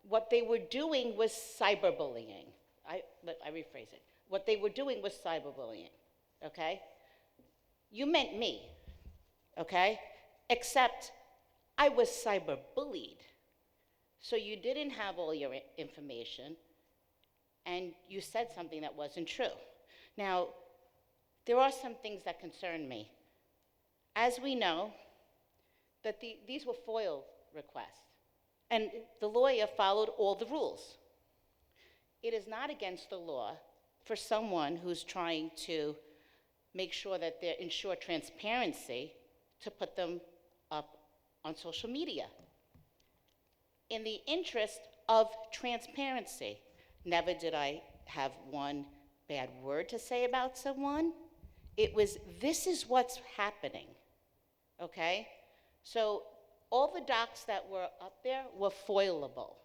what they were doing was cyberbullying. I rephrase it. What they were doing was cyberbullying, okay? You meant me, okay? Except I was cyberbullied. So you didn't have all your information, and you said something that wasn't true. Now, there are some things that concern me. As we know, that these were FOIL requests, and the lawyer followed all the rules. It is not against the law for someone who's trying to make sure that they ensure transparency to put them up on social media. In the interest of transparency, never did I have one bad word to say about someone. It was, this is what's happening, okay? So all the docs that were up there were foilable.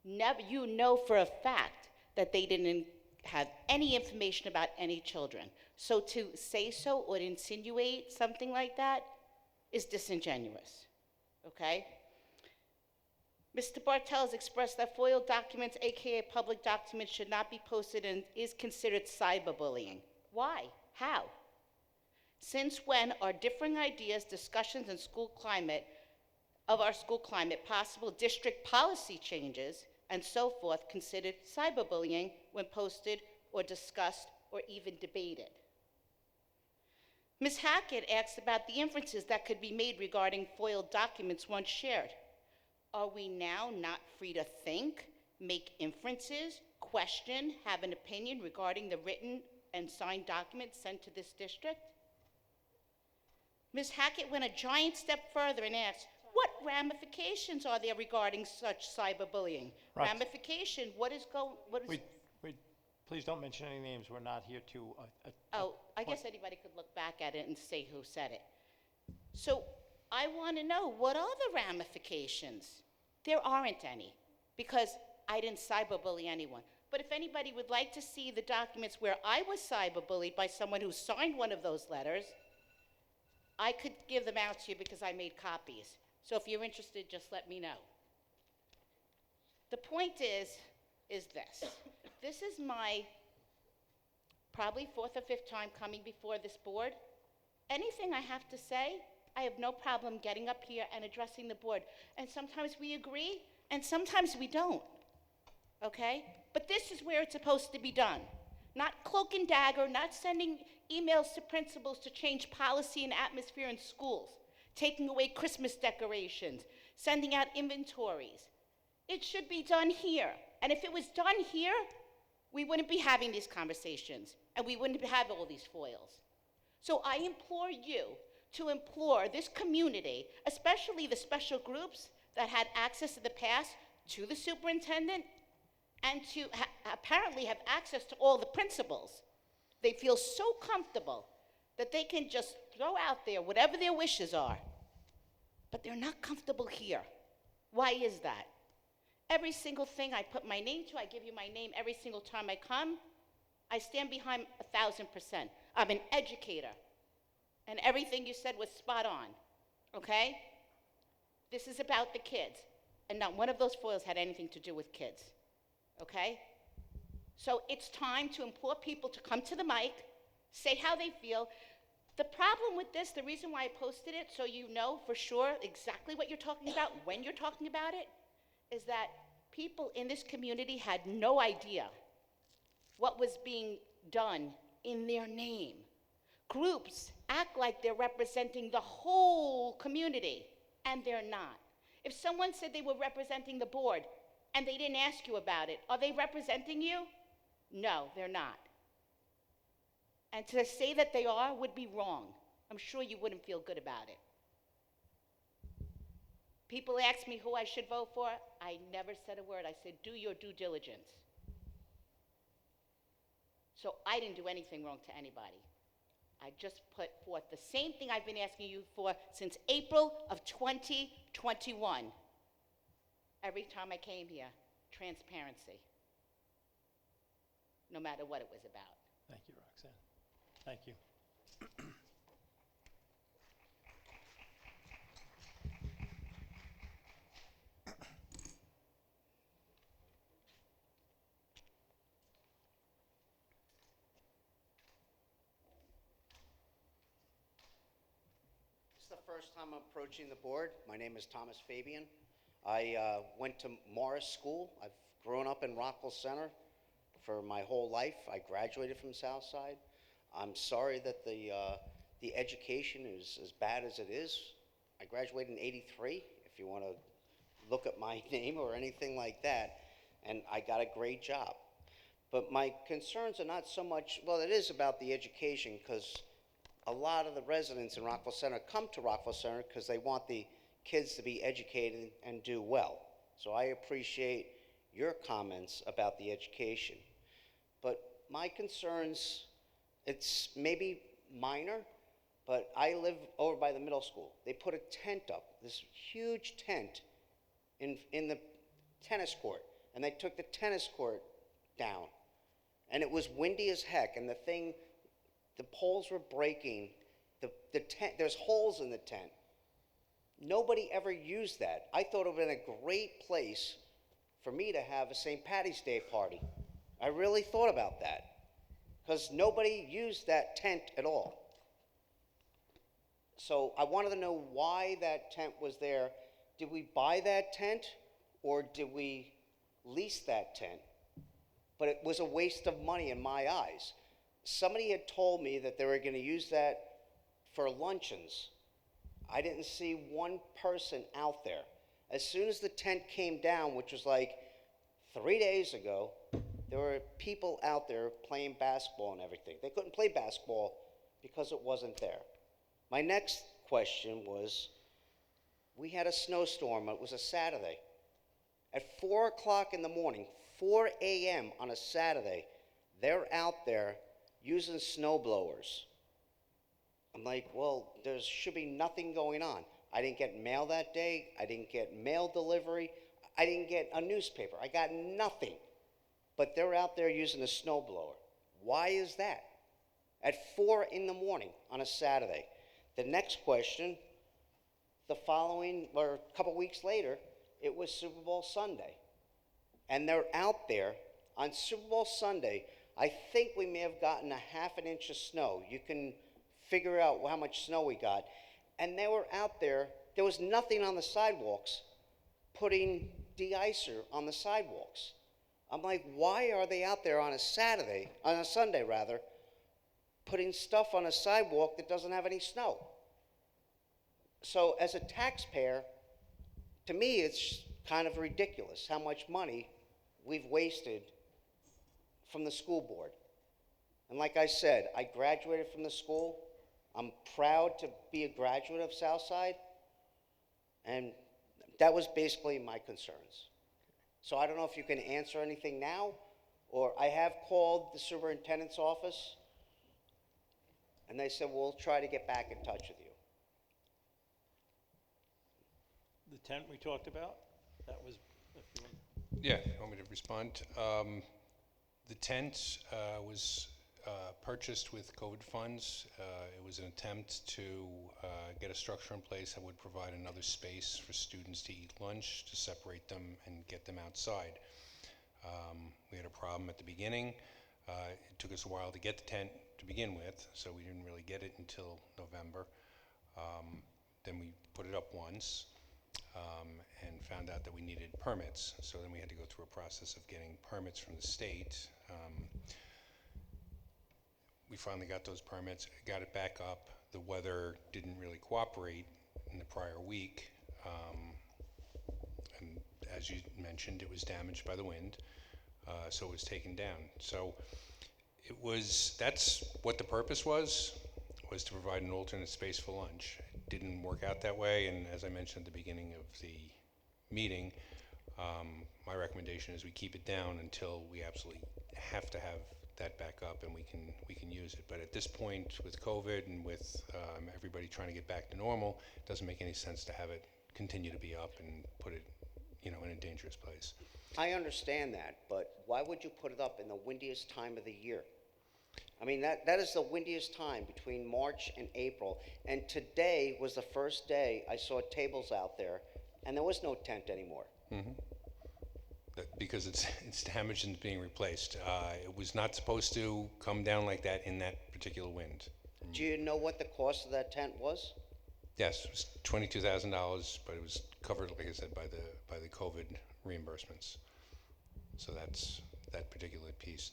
Never, you know for a fact that they didn't have any information about any children. So to say so or insinuate something like that is disingenuous, okay? Mr. Bartels expressed that FOIL documents, AKA public documents, should not be posted and is considered cyberbullying. Why? How? Since when are differing ideas, discussions in school climate, of our school climate, possible district policy changes, and so forth considered cyberbullying when posted or discussed or even debated? Ms. Hackett asked about the inferences that could be made regarding FOIL documents once shared. Are we now not free to think, make inferences, question, have an opinion regarding the written and signed documents sent to this district? Ms. Hackett went a giant step further and asked, what ramifications are there regarding such cyberbullying? Right. Ramification, what is Please don't mention any names. We're not here to. I guess anybody could look back at it and say who said it. So I want to know, what are the ramifications? There aren't any, because I didn't cyberbully anyone. But if anybody would like to see the documents where I was cyberbullied by someone who signed one of those letters, I could give them out to you because I made copies. So if you're interested, just let me know. The point is this. This is my probably fourth or fifth time coming before this board. Anything I have to say, I have no problem getting up here and addressing the board. And sometimes we agree, and sometimes we don't, okay? But this is where it's supposed to be done. Not cloak and dagger, not sending emails to principals to change policy and atmosphere in schools, taking away Christmas decorations, sending out inventories. It should be done here. And if it was done here, we wouldn't be having these conversations, and we wouldn't have all these foils. So I implore you to implore this community, especially the special groups that had access in the past to the superintendent and to apparently have access to all the principals. They feel so comfortable that they can just throw out there whatever their wishes are, but they're not comfortable here. Why is that? Every single thing I put my name to, I give you my name every single time I come, I stand behind 1,000%. I'm an educator. And everything you said was spot on, okay? This is about the kids. And not one of those foils had anything to do with kids, okay? So it's time to implore people to come to the mic, say how they feel. The problem with this, the reason why I posted it, so you know for sure exactly what you're talking about, when you're talking about it, is that people in this community had no idea what was being done in their name. Groups act like they're representing the whole community, and they're not. If someone said they were representing the board and they didn't ask you about it, are they representing you? No, they're not. And to say that they are would be wrong. I'm sure you wouldn't feel good about it. People ask me who I should vote for. I never said a word. I said, do your due diligence. So I didn't do anything wrong to anybody. I just put forth the same thing I've been asking you for since April of 2021. Every time I came here, transparency, no matter what it was about. Thank you, Roxanne. Thank you. It's the first time I'm approaching the board. My name is Thomas Fabian. I went to Morris School. I've grown up in Rockville Center for my whole life. I graduated from Southside. I'm sorry that the education is as bad as it is. I graduated in '83, if you want to look at my name or anything like that, and I got a great job. But my concerns are not so much, well, it is about the education, because a lot of the residents in Rockville Center come to Rockville Center because they want the kids to be educated and do well. So I appreciate your comments about the education. But my concerns, it's maybe minor, but I live over by the middle school. They put a tent up, this huge tent in the tennis court, and they took the tennis court down. And it was windy as heck, and the poles were breaking. The tent, there's holes in the tent. Nobody ever used that. I thought it would have been a great place for me to have a St. Patty's Day party. I really thought about that, because nobody used that tent at all. So I wanted to know why that tent was there. Did we buy that tent, or did we lease that tent? But it was a waste of money in my eyes. Somebody had told me that they were going to use that for luncheons. I didn't see one person out there. As soon as the tent came down, which was like 3 days ago, there were people out there playing basketball and everything. They couldn't play basketball because it wasn't there. My next question was, we had a snowstorm. It was a Saturday. At 4 o'clock in the morning, 4 a.m. on a Saturday, they're out there using snow blowers. I'm like, well, there should be nothing going on. I didn't get mail that day. I didn't get mail delivery. I didn't get a newspaper. I got nothing. But they're out there using a snow blower. Why is that? At 4 in the morning on a Saturday. The next question, the following, or a couple weeks later, it was Super Bowl Sunday. And they're out there on Super Bowl Sunday. I think we may have gotten a half an inch of snow. You can figure out how much snow we got. And they were out there. There was nothing on the sidewalks, putting de-icer on the sidewalks. I'm like, why are they out there on a Sunday, putting stuff on a sidewalk that doesn't have any snow? So as a taxpayer, to me, it's kind of ridiculous how much money we've wasted from the school board. And like I said, I graduated from the school. I'm proud to be a graduate of Southside. And that was basically my concerns. So I don't know if you can answer anything now, or I have called the superintendent's office, and they said, we'll try to get back in touch with you. The tent we talked about, that was, if you want. Yeah, you want me to respond? The tent was purchased with COVID funds. It was an attempt to get a structure in place that would provide another space for students to eat lunch, to separate them and get them outside. We had a problem at the beginning. It took us a while to get the tent to begin with, so we didn't really get it until November. Then we put it up once. And found out that we needed permits. So then we had to go through a process of getting permits from the state. We finally got those permits, got it back up. The weather didn't really cooperate in the prior week. And as you mentioned, it was damaged by the wind, so it was taken down. So that's what the purpose was to provide an alternate space for lunch. It didn't work out that way, and as I mentioned at the beginning of the meeting, my recommendation is we keep it down until we absolutely have to have that back up and we can use it. But at this point, with COVID and with everybody trying to get back to normal, it doesn't make any sense to have it continue to be up and put it, in a dangerous place. I understand that, but why would you put it up in the windiest time of the year? I mean, that is the windiest time between March and April. And today was the first day I saw tables out there, and there was no tent anymore. Mm-hmm. Because it's damaged and being replaced. It was not supposed to come down like that in that particular wind. Do you know what the cost of that tent was? Yes, it was $22,000, but it was covered, like I said, by the COVID reimbursements. So that's that particular piece.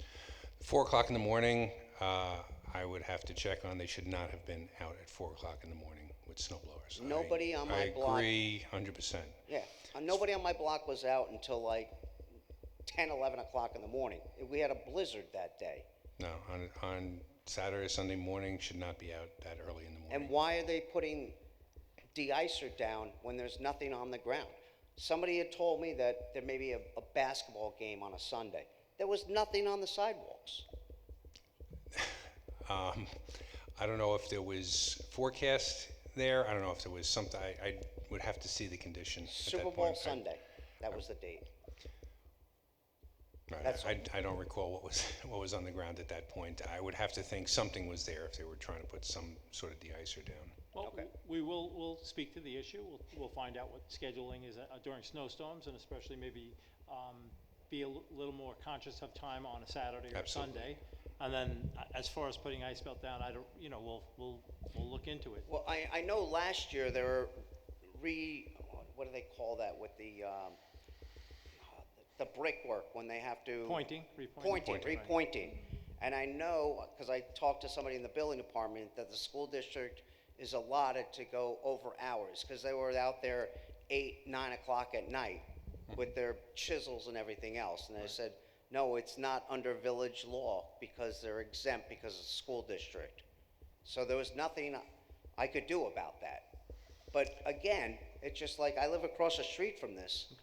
4 o'clock in the morning, I would have to check on. They should not have been out at 4 o'clock in the morning with snow blowers. Nobody on my block. I agree 100%. Yeah, nobody on my block was out until like 10, 11 o'clock in the morning. We had a blizzard that day. No, on Saturday, Sunday morning should not be out that early in the morning. And why are they putting de-icer down when there's nothing on the ground? Somebody had told me that there may be a basketball game on a Sunday. There was nothing on the sidewalks. I don't know if there was forecast there. I don't know if there was something. I would have to see the condition. Super Bowl Sunday, that was the date. Right. That's all. I don't recall what was on the ground at that point. I would have to think something was there if they were trying to put some sort of de-icer down. Well, Okay. we'll speak to the issue. We'll find out what scheduling is during snowstorms, and especially maybe be a little more conscious of time on a Saturday or Absolutely. Sunday. And then as far as putting ice belt down, we'll look into it. Well, I know last year there were what do they call that with the brickwork when they have to repointing. And I know, because I talked to somebody in the building department, that the school district is allotted to go over hours, because they were out there 8, 9 o'clock at night with their chisels and everything else. And they said, no, it's not under village law because they're exempt because it's a school district. So there was nothing I could do about that. But again, it's just like I live across the street from this.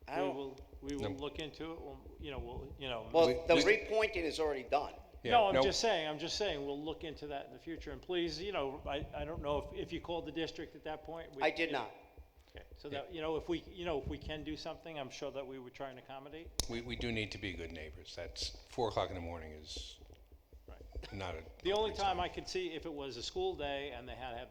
I don't, We will No. look into it. well, We- the we- repointing is already done. Yeah, No, I'm just saying, we'll look into that in the future. And please, I don't know if you called the district at that point. I did not. Okay, so that, if we can do something, I'm sure that we would try and accommodate. We do need to be good neighbors. That's 4 o'clock in the morning is not a. The only time I could see if it was a school day and they had to have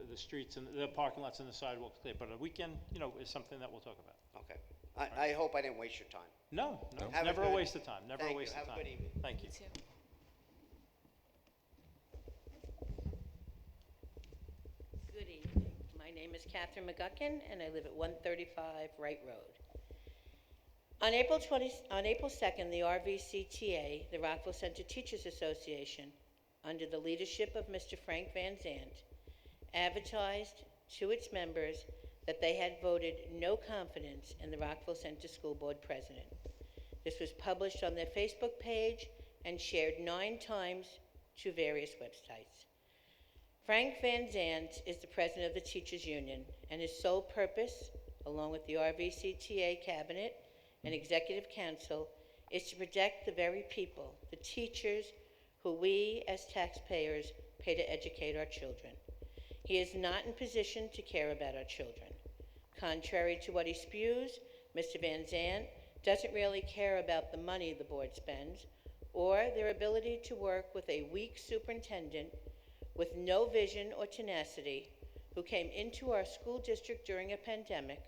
the streets and the parking lots and the sidewalks clear, but a weekend, is something that we'll talk about. Okay. I hope I didn't waste your time. No, Have a never a good- waste of time, never a Thank you. waste of Have a time. good evening. Thank you. Good evening. My name is Catherine McGuckin, and I live at 135 Wright Road. On April 2nd, the RVCTA, the Rockville Center Teachers Association, under the leadership of Mr. Frank Van Zandt, advertised to its members that they had voted no confidence in the Rockville Center School Board President. This was published on their Facebook page and shared 9 times to various websites. Frank Van Zandt is the president of the Teachers Union, and his sole purpose, along with the RVCTA Cabinet and Executive Council, is to protect the very people, the teachers, who we as taxpayers pay to educate our children. He is not in position to care about our children. Contrary to what he spews, Mr. Van Zandt doesn't really care about the money the board spends or their ability to work with a weak superintendent with no vision or tenacity who came into our school district during a pandemic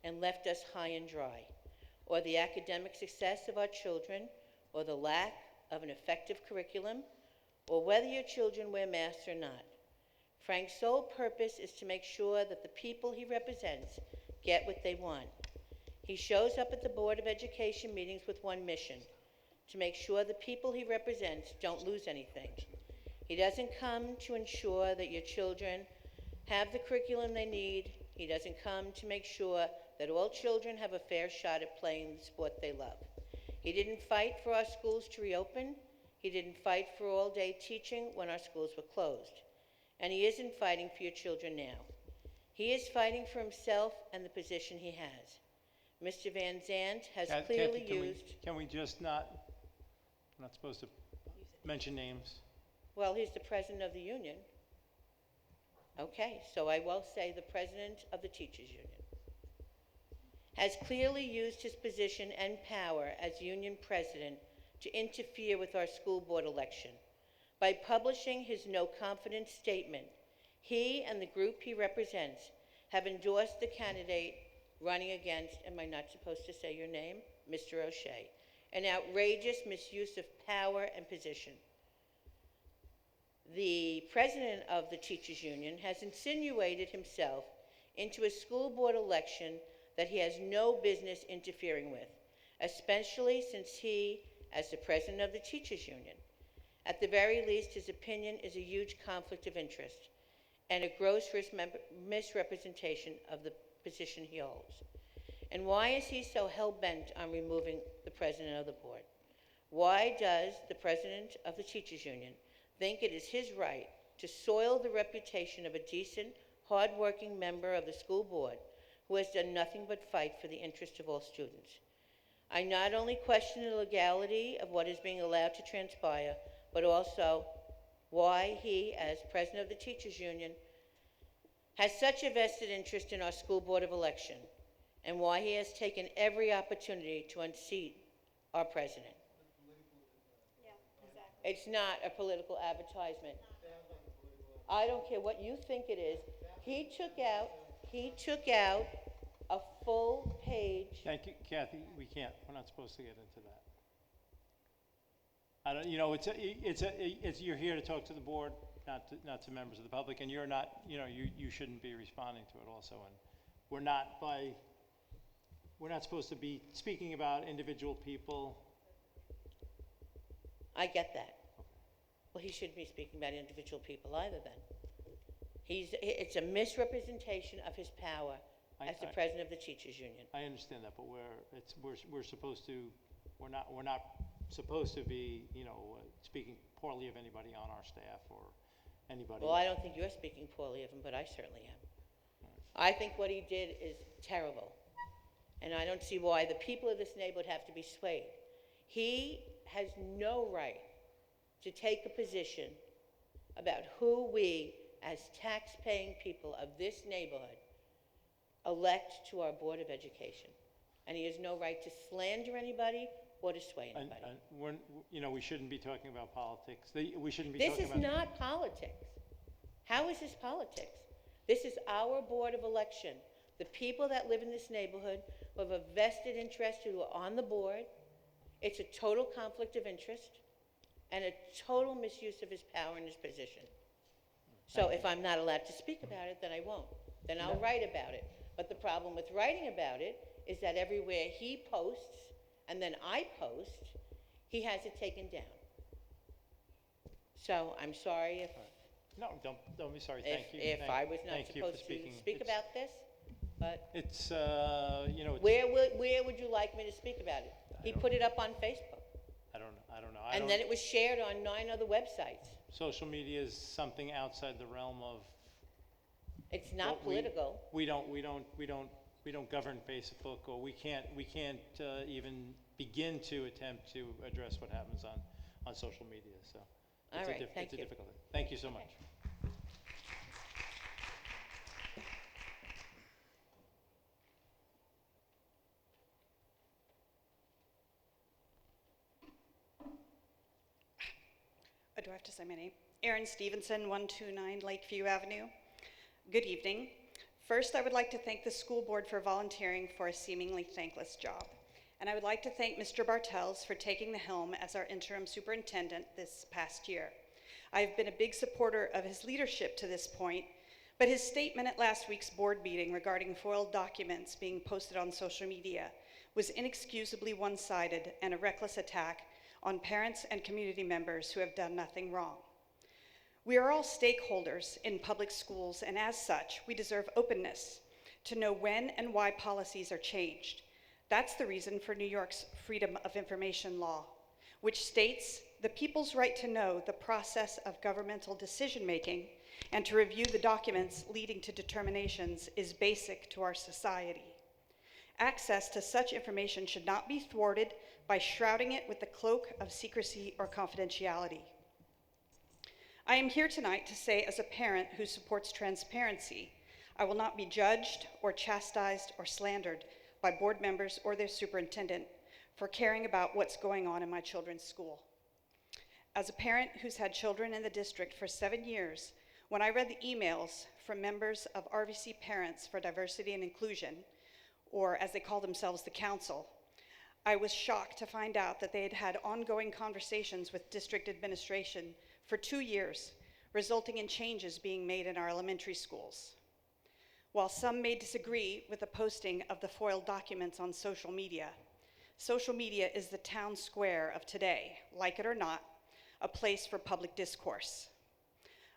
and left us high and dry, or the academic success of our children, or the lack of an effective curriculum, or whether your children wear masks or not. Frank's sole purpose is to make sure that the people he represents get what they want. He shows up at the Board of Education meetings with one mission: to make sure the people he represents don't lose anything. He doesn't come to ensure that your children have the curriculum they need. He doesn't come to make sure that all children have a fair shot at playing the sport they love. He didn't fight for our schools to reopen. He didn't fight for all-day teaching when our schools were closed. And he isn't fighting for your children now. He is fighting for himself and the position he has. Mr. Van Zandt has clearly used... Can we just not, we're not supposed to mention names? Well, he's the president of the union. Okay, so I will say the president of the teachers union has clearly used his position and power as union president to interfere with our school board election. By publishing his no confidence statement, he and the group he represents have endorsed the candidate running against, am I not supposed to say your name? Mr. O'Shea. An outrageous misuse of power and position. the president of the teachers union has insinuated himself into a school board election that he has no business interfering with, especially since he, as the president of the teachers union, at the very least, his opinion is a huge conflict of interest and a gross misrepresentation of the position he holds. And why is he so hell-bent on removing the president of the board? Why does the president of the teachers union think it is his right to soil the reputation of a decent, hard-working member of the school board who has done nothing but fight for the interest of all students? I not only question the legality of what is being allowed to transpire, but also why he, as president of the teachers union, has such a vested interest in our school board of election, and why he has taken every opportunity to unseat our president. It's not a political advertisement. I don't care what you think it is. He took out a full page. Thank you, Kathy, we're not supposed to get into that. I don't, you know, you're here to talk to the board, not to members of the public, and you're not, you know, you shouldn't be responding to it also, and we're not supposed to be speaking about individual people. I get that. Well, he shouldn't be speaking about individual people either then. It's a misrepresentation of his power as the president of the teachers union. I understand that, but we're supposed to, we're not supposed to be, you know, speaking poorly of anybody on our staff or anybody. Well, I don't think you're speaking poorly of him, but I certainly am. I think what he did is terrible, and I don't see why the people of this neighborhood have to be swayed. He has no right to take a position about who we, as tax-paying people of this neighborhood, elect to our Board of Education. And he has no right to slander anybody or to sway anybody. You know, we shouldn't be talking about politics. We shouldn't be This talking is about... not politics. How is this politics? This is our Board of Election. The people that live in this neighborhood who have a vested interest who are on the board. It's a total conflict of interest and a total misuse of his power and his position. So if I'm not allowed to speak about it, then I won't. Then I'll write about it. But the problem with writing about it is that everywhere he posts, and then I post, he has it taken down. So I'm sorry if... No, don't be sorry. Thank you. If I was not Thank you for supposed to speaking. speak about this, but It's, you know, where would you like me to speak about it? He put it up on Facebook. I don't know. And then it was shared on 9 other websites. Social media is something outside the realm of... It's not what political. We don't govern Facebook, or we can't even begin to attempt to address what happens on social media. So All right, thank it's a you. difficult thing. Thank you so much. Do I have to say my name? Erin Stevenson, 129 Lakeview Avenue. Good evening. First, I would like to thank the school board for volunteering for a seemingly thankless job. And I would like to thank Mr. Bartels for taking the helm as our interim superintendent this past year. I have been a big supporter of his leadership to this point, but his statement at last week's board meeting regarding foiled documents being posted on social media was inexcusably one-sided and a reckless attack on parents and community members who have done nothing wrong. We are all stakeholders in public schools, and as such, we deserve openness to know when and why policies are changed. That's the reason for New York's Freedom of Information Law, which states the people's right to know the process of governmental decision-making and to review the documents leading to determinations is basic to our society. Access to such information should not be thwarted by shrouding it with the cloak of secrecy or confidentiality. I am here tonight to say, as a parent who supports transparency, I will not be judged or chastised or slandered by board members or their superintendent for caring about what's going on in my children's school. As a parent who's had children in the district for 7 years, when I read the emails from members of RVC Parents for Diversity and Inclusion, or as they call themselves, the Council, I was shocked to find out that they had had ongoing conversations with district administration for 2 years resulting in changes being made in our elementary schools. While some may disagree with the posting of the FOIL documents on social media is the town square of today, like it or not, a place for public discourse.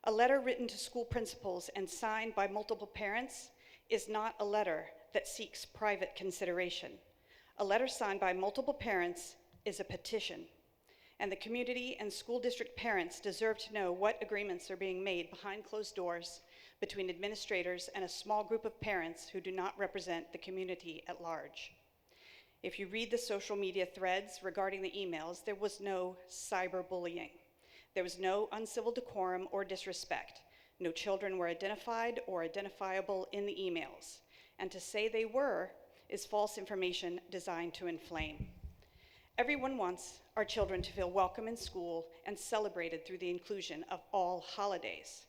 A letter written to school principals and signed by multiple parents is not a letter that seeks private consideration. A letter signed by multiple parents is a petition, and the community and school district parents deserve to know what agreements are being made behind closed doors between administrators and a small group of parents who do not represent the community at large. If you read the social media threads regarding the emails, there was no cyberbullying. There was no uncivil decorum or disrespect. No children were identified or identifiable in the emails. And to say they were is false information designed to inflame. Everyone wants our children to feel welcome in school and celebrated through the inclusion of all holidays.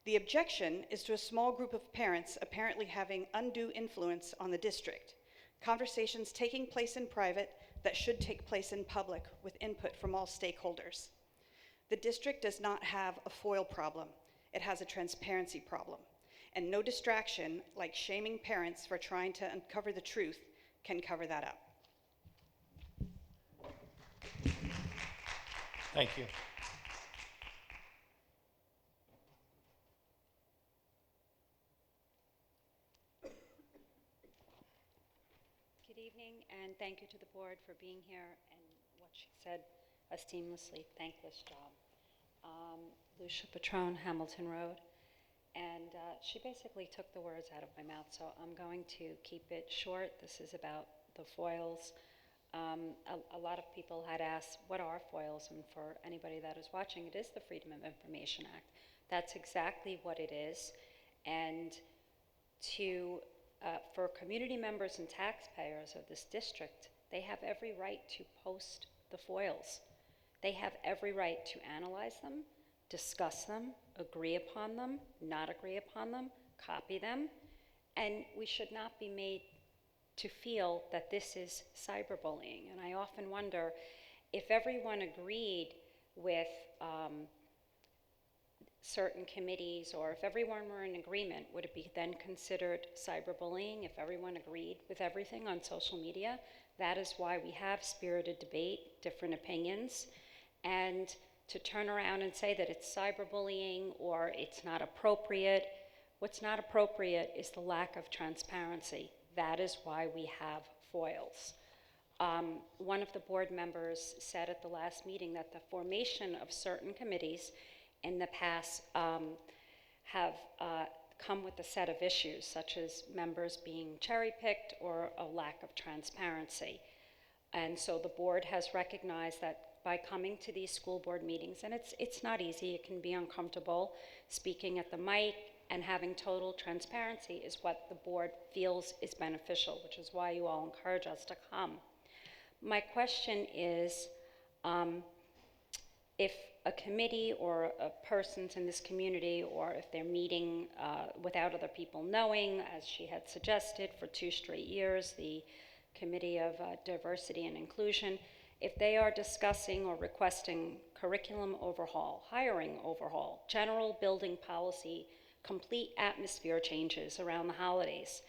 The objection is to a small group of parents apparently having undue influence on the district. Conversations taking place in private that should take place in public with input from all stakeholders. The district does not have a FOIL problem. It has a transparency problem. And no distraction, like shaming parents for trying to uncover the truth, can cover that up. Thank you. Good evening, and thank you to the board for being here, and what she said, a seamlessly thankless job. Lucia Patron, Hamilton Road, and she basically took the words out of my mouth, so I'm going to keep it short. This is about the foils. A lot of people had asked, what are foils? And for anybody that is watching, it is the Freedom of Information Act. That's exactly what it is, and for community members and taxpayers of this district, they have every right to post the foils. They have every right to analyze them, discuss them, agree upon them, not agree upon them, copy them, and we should not be made to feel that this is cyberbullying. And I often wonder if everyone agreed with certain committees, or if everyone were in agreement, would it be then considered cyberbullying if everyone agreed with everything on social media? That is why we have spirited debate, different opinions, and to turn around and say that it's cyberbullying or it's not appropriate, what's not appropriate is the lack of transparency. That is why we have foils. One of the board members said at the last meeting that the formation of certain committees in the past have come with a set of issues, such as members being cherry-picked or a lack of transparency. And so the board has recognized that by coming to these school board meetings, and it's not easy, it can be uncomfortable, speaking at the mic and having total transparency is what the board feels is beneficial, which is why you all encourage us to come. My question is, if a committee or a persons in this community, or if they're meeting without other people knowing, as she had suggested for 2 straight years, the Committee of Diversity and Inclusion, if they are discussing or requesting curriculum overhaul, hiring overhaul, general building policy, complete atmosphere changes around the holidays,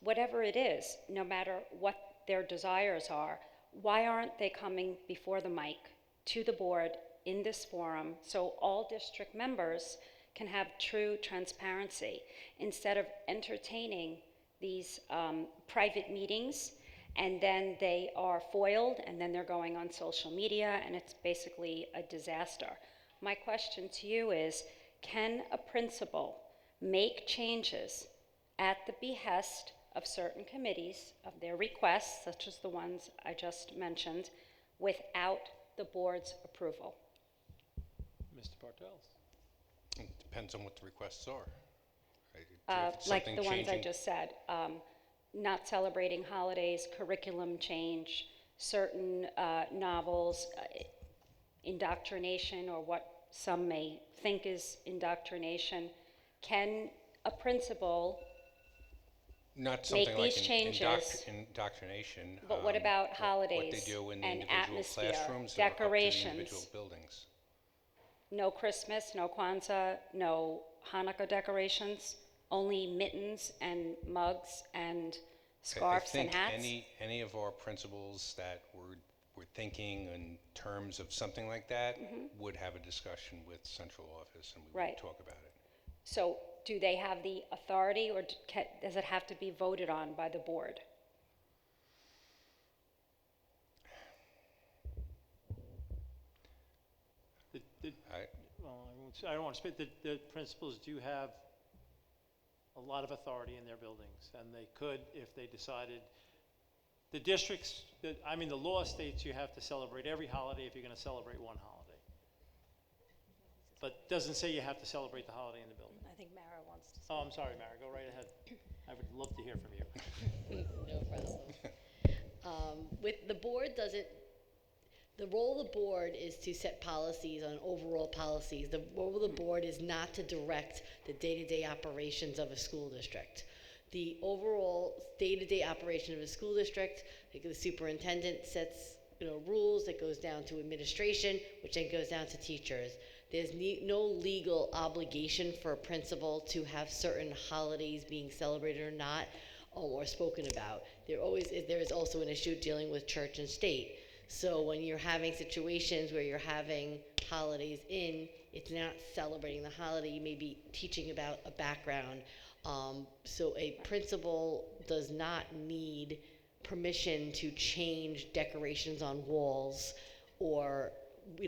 whatever it is, no matter what their desires are, why aren't they coming before the mic to the board in this forum so all district members can have true transparency instead of entertaining these private meetings, and then they are foiled, and then they're going on social media, and it's basically a disaster. My question to you is, can a principal make changes at the behest of certain committees, of their requests, such as the ones I just mentioned, without the board's approval? Mr. Bartels. It depends on what the requests are. Right? If it's Like something the ones I changing- just said, not celebrating holidays, curriculum change, certain novels, indoctrination, or what some may think is indoctrination. Can a principal, Not something like these changes, indoctrination. but what about What holidays they do in the and individual atmosphere, classrooms or up to the decorations? individual buildings. No Christmas, no Kwanzaa, no Hanukkah decorations, only mittens and mugs and scarves and hats? I think any of our principals that were thinking in terms of something like that would have a discussion with central office, and we would Right. talk about it. So do they have the authority, or does it have to be voted on by the board? Well, I don't want to speak, the principals do have a lot of authority in their buildings, and they could, if they decided, the districts, the law states you have to celebrate every holiday if you're going to celebrate one holiday. But doesn't say you have to celebrate the holiday in the building. I think Mara wants to. Oh, I'm sorry, Mara, go right ahead. I would love to hear from you. No problem. With the board doesn't, the role of the board is to set policies on overall policies. The role of the board is not to direct the day-to-day operations of a school district. The overall day-to-day operation of a school district, like the superintendent sets, rules that goes down to administration, which then goes down to teachers. There's no legal obligation for a principal to have certain holidays being celebrated or not, or spoken about. There is also an issue dealing with church and state. So when you're having situations where you're having holidays it's not celebrating the holiday, you may be teaching about a background. So a principal does not need permission to change decorations on walls or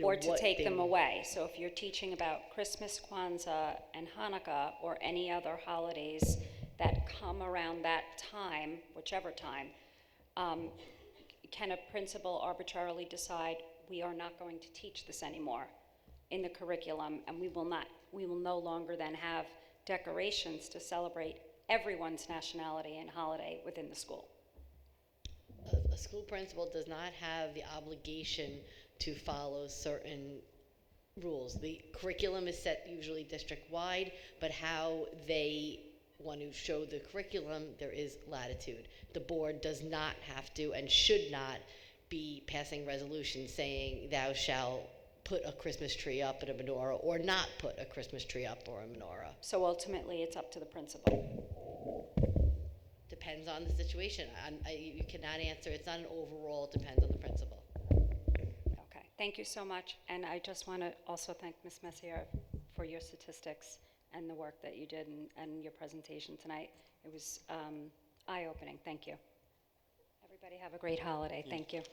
Or to take them away. So if you're teaching about Christmas, Kwanzaa, and Hanukkah, or any other holidays that come around that time, whichever time, can a principal arbitrarily decide, we are not going to teach this anymore in the curriculum, and we will no longer then have decorations to celebrate everyone's nationality and holiday within the school? A school principal does not have the obligation to follow certain rules. The curriculum is set usually district-wide, but how they want to show the curriculum, there is latitude. The board does not have to and should not be passing resolutions saying thou shalt put a Christmas tree up at a menorah or not put a Christmas tree up or a menorah. So ultimately, it's up to the principal. Depends on the situation. You cannot answer, it's not an overall, it depends on the principal. Okay, thank you so much. And I just want to also thank Ms. Messier for your statistics and the work that you did and your presentation tonight. It was eye-opening. Thank you. Everybody have a great holiday. Thank you.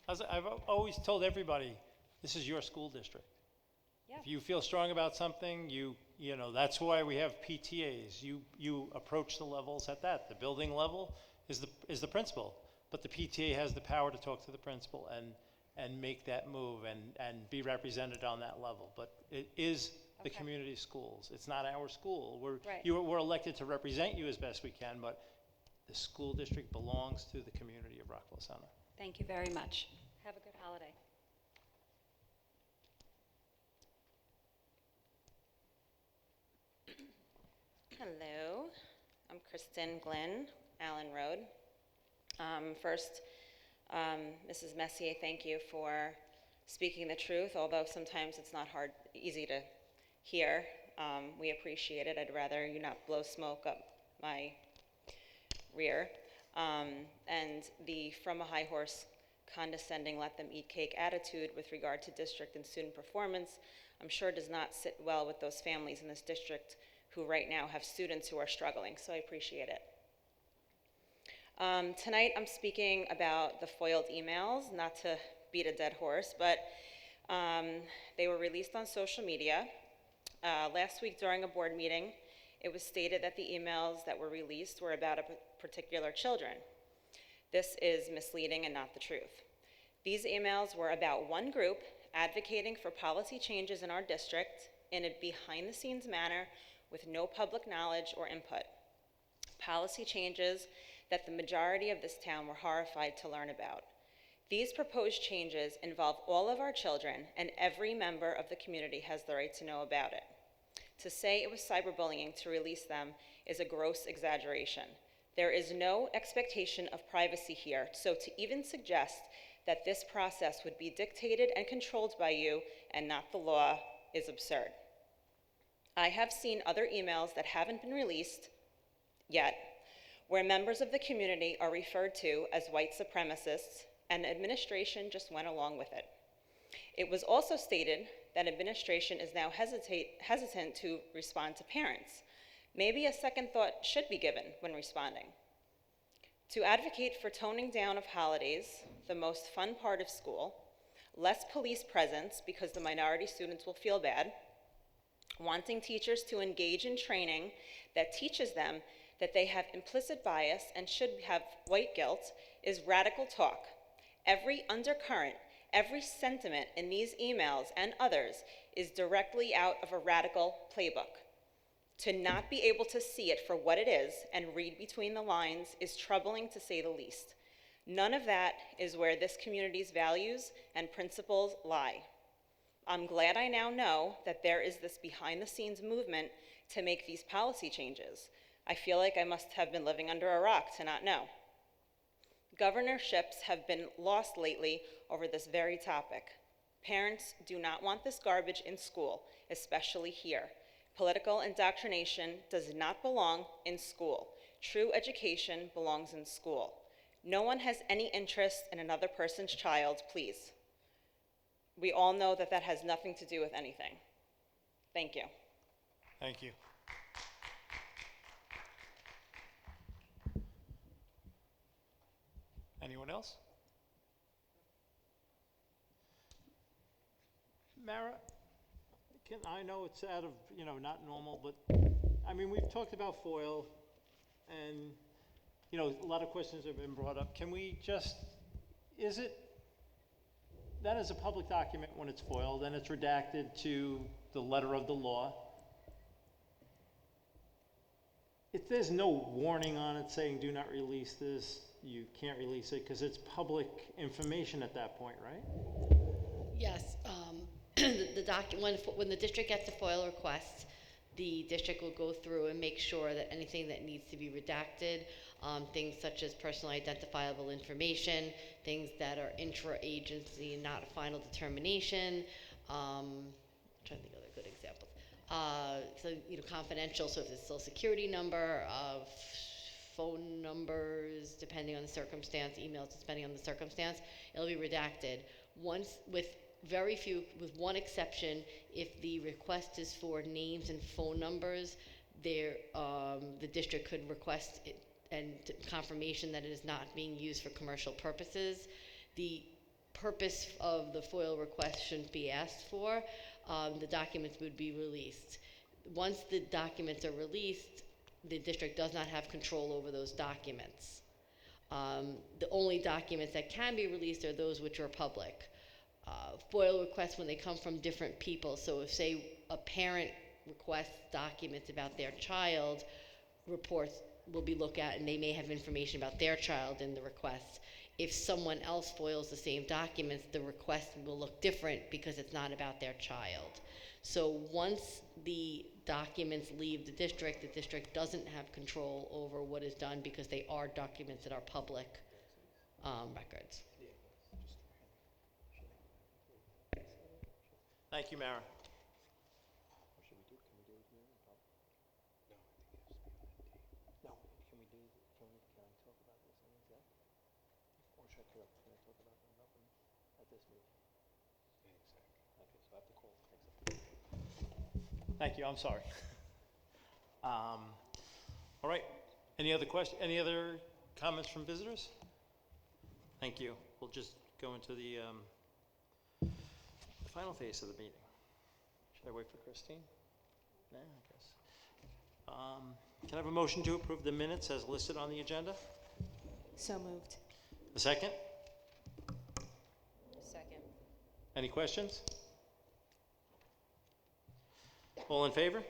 I've always told everybody, this is your school district. Yeah. If you feel strong about something, you know, that's why we have PTAs. You approach the levels at that. The building level is the principal, but the PTA has the power to talk to the principal and make that move and be represented on that level. But it is the Okay. community schools. It's not our school. Right. We're elected to represent you as best we can, but the school district belongs to the community of Rockville Center. Thank you very much. Have a good holiday. Hello, I'm Kristen Glenn, Allen Road. First, Mrs. Messier, thank you for speaking the truth, although sometimes it's not easy to hear. We appreciate it. I'd rather you not blow smoke up my rear. And the from a high horse condescending, let them eat cake attitude with regard to district and student performance, I'm sure does not sit well with those families in this district who right now have students who are struggling, so I appreciate it. Tonight I'm speaking about the foiled emails, not to beat a dead horse, but they were released on social media. Last week during a board meeting, it was stated that the emails that were released were about a particular children. This is misleading and not the truth. These emails were about one group advocating for policy changes in our district in a behind-the-scenes manner with no public knowledge or input. Policy changes that the majority of this town were horrified to learn about. These proposed changes involve all of our children, and every member of the community has the right to know about it. To say it was cyberbullying to release them is a gross exaggeration. There is no expectation of privacy here, so to even suggest that this process would be dictated and controlled by you and not the law is absurd. I have seen other emails that haven't been released yet, where members of the community are referred to as white supremacists, and administration just went along with it. It was also stated that administration is now hesitant to respond to parents. Maybe a second thought should be given when responding. To advocate for toning down of holidays, the most fun part of school, less police presence because the minority students will feel bad, wanting teachers to engage in training that teaches them that they have implicit bias and should have white guilt is radical talk. Every undercurrent, every sentiment in these emails and others is directly out of a radical playbook. To not be able to see it for what it is and read between the lines is troubling, to say the least. None of that is where this community's values and principles lie. I'm glad I now know that there is this behind-the-scenes movement to make these policy changes. I feel like I must have been living under a rock to not know. Governorships have been lost lately over this very topic. Parents do not want this garbage in school, especially here. Political indoctrination does not belong in school. True education belongs in school. No one has any interest in another person's child, please. We all know that that has nothing to do with anything. Thank you. Thank you. Anyone else? Mara, I know it's out of, not normal, but, I mean, we've talked about FOIL, and, a lot of questions have been brought up. Can we just, that is a public document when it's FOIL, then it's redacted to the letter of the law. If there's no warning on it saying do not release this, you can't release it because it's public information at that point, right? Yes, when the district gets a FOIL request, the district will go through and make sure that anything that needs to be redacted, things such as personally identifiable information, things that are intra-agency, not a final determination, I'm trying to think of other good examples. Confidential, so if it's social security number, phone numbers, depending on the circumstance, emails, depending on the circumstance, it'll be redacted. Once, with one exception, if the request is for names and phone numbers, the district could request it and confirmation that it is not being used for commercial purposes. The purpose of the FOIL request shouldn't be asked for. The documents would be released. Once the documents are released, the district does not have control over those documents. The only documents that can be released are those which are public. FOIL requests when they come from different people. So if, say, a parent requests documents about their child, reports will be looked at and they may have information about their child in the request. If someone else FOILs the same documents, the request will look different because it's not about their child. So once the documents leave the district doesn't have control over what is done because they are documents that are public records. Thank you, Mara. Thank you, I'm sorry. All right, any other comments from visitors? Thank you. We'll just go into the final phase of the meeting. Should I wait for Christine? No, I guess. Can I have a motion to approve the minutes as listed on the agenda? So moved. A second? Second. Any questions? All in favor?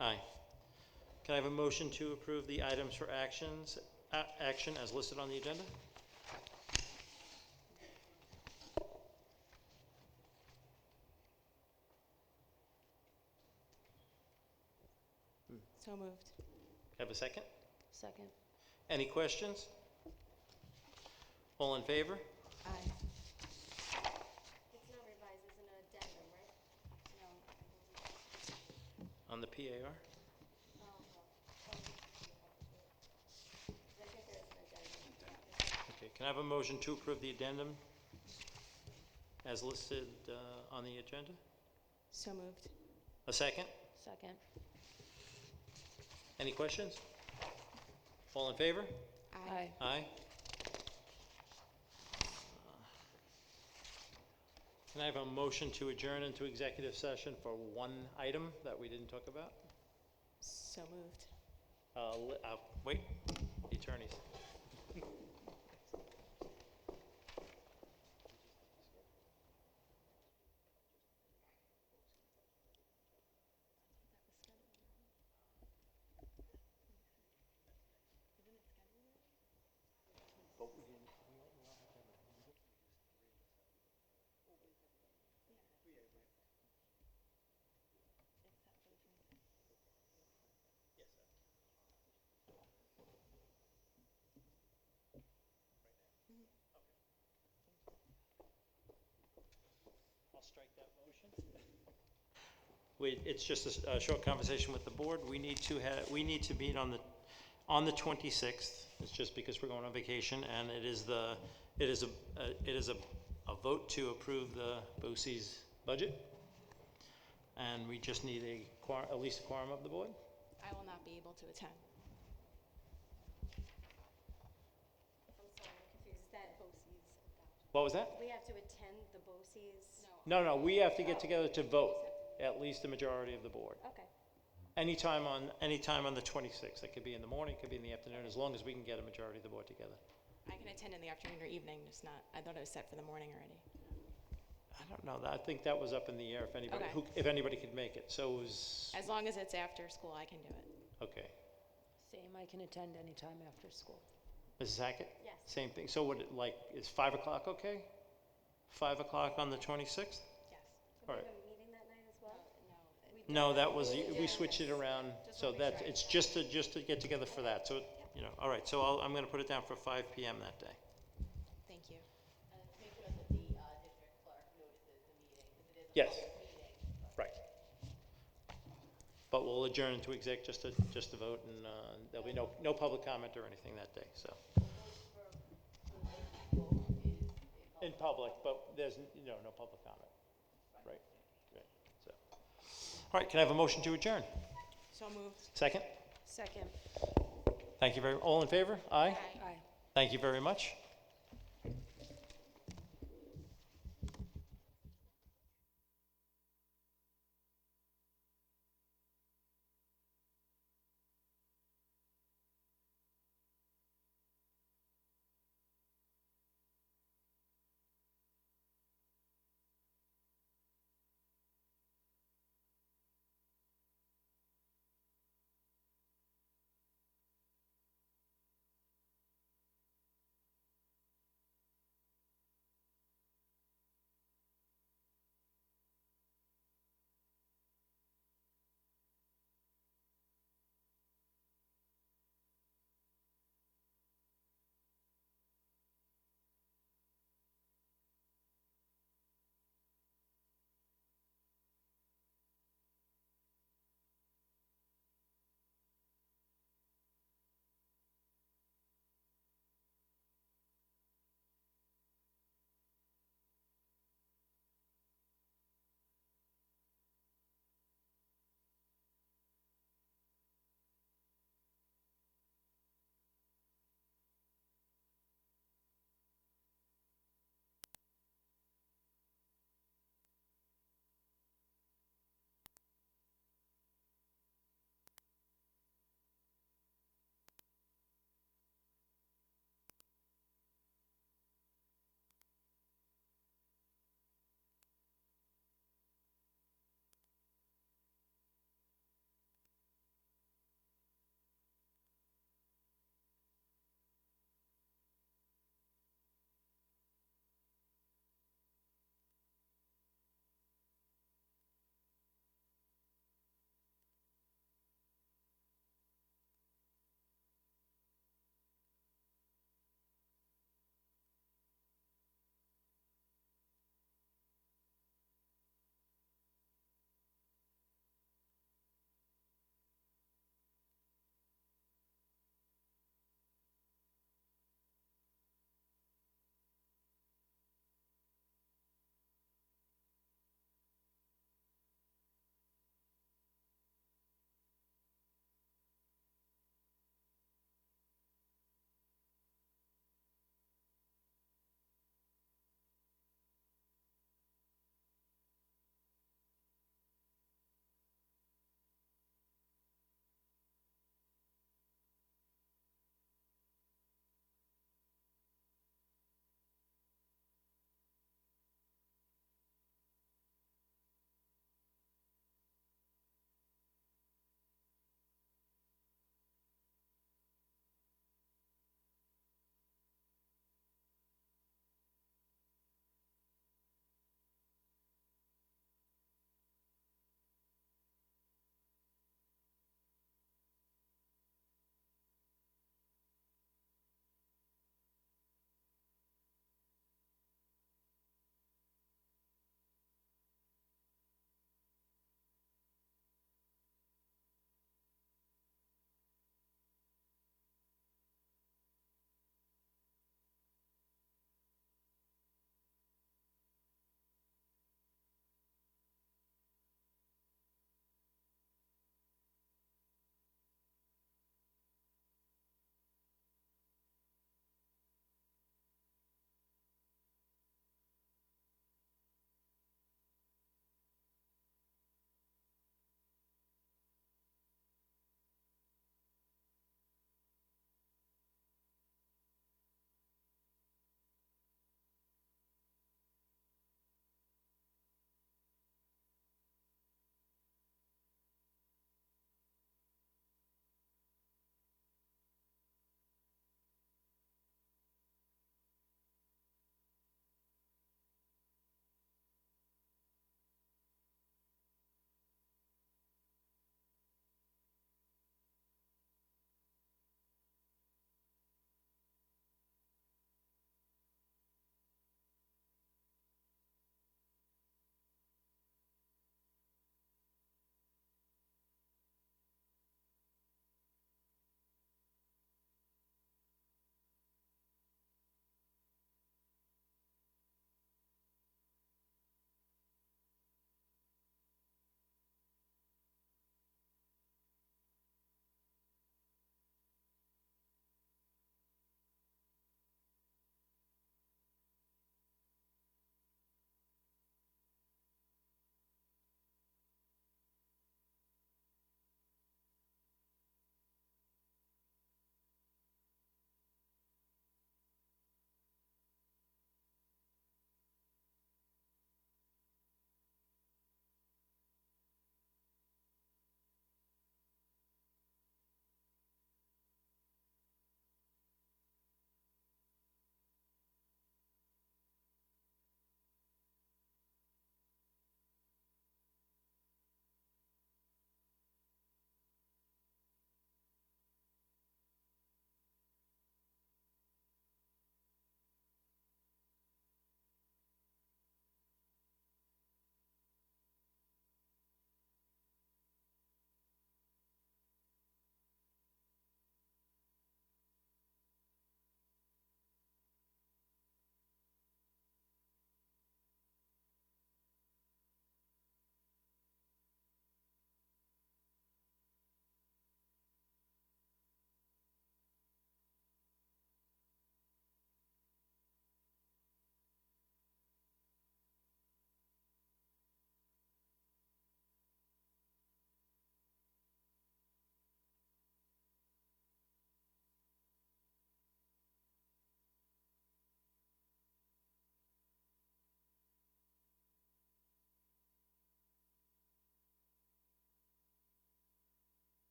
Aye. Aye. Can I have a motion to approve the items for action as listed on the agenda? So moved. Have a second? Second. Any questions? All in favor? Aye. It's not revised as an addendum, right? No. on the PAR? Okay, can I have a motion to approve the addendum as listed on the agenda? So moved. A second? Second. Any questions? All in favor? Aye. Aye. Can I have a motion to adjourn into executive session for one item that we didn't talk about? So moved. Wait, the attorneys. I'll strike that motion. It's just a short conversation with the board. We need to meet on the 26th. It's just because we're going on vacation, and it is a vote to approve the BOCE's budget. And we just need at least a quorum of the board. I will not be able to attend. I'm sorry, I'm confused. Is that BOCES? What was that? We have to attend the BOCES? No, we have to get together to vote, at least a majority of the board. Okay. Anytime on the 26th. It could be in the morning, it could be in the afternoon, as long as we can get a majority of the board together. I can attend in the afternoon or evening, just not, I thought it was set for the morning already. I don't know. I think that was up in the air if anybody, Okay. if anybody could make it. So it was, As long as it's after school, I can do it. okay. Same, I can attend anytime after school. Mrs. Hackett? Yes. Same thing. So is 5 o'clock okay? 5 o'clock on the 26th? Yes. All right. Do we have a meeting that night as well? No, that was, we switched it around, so that, it's just to get together for that. So, all right, so I'm going to put it down for 5 PM that day. Thank you. Make sure that the district clerk notices the meeting, because it is a Yes. public meeting. Right. But we'll adjourn into exec just to vote, and there'll be no public comment or anything that day, so. In public, but there's, no public comment. Right. So. All right, can I have a motion to adjourn? So moved. Second? Second. Thank you all in favor? Aye? Aye. Thank you very much.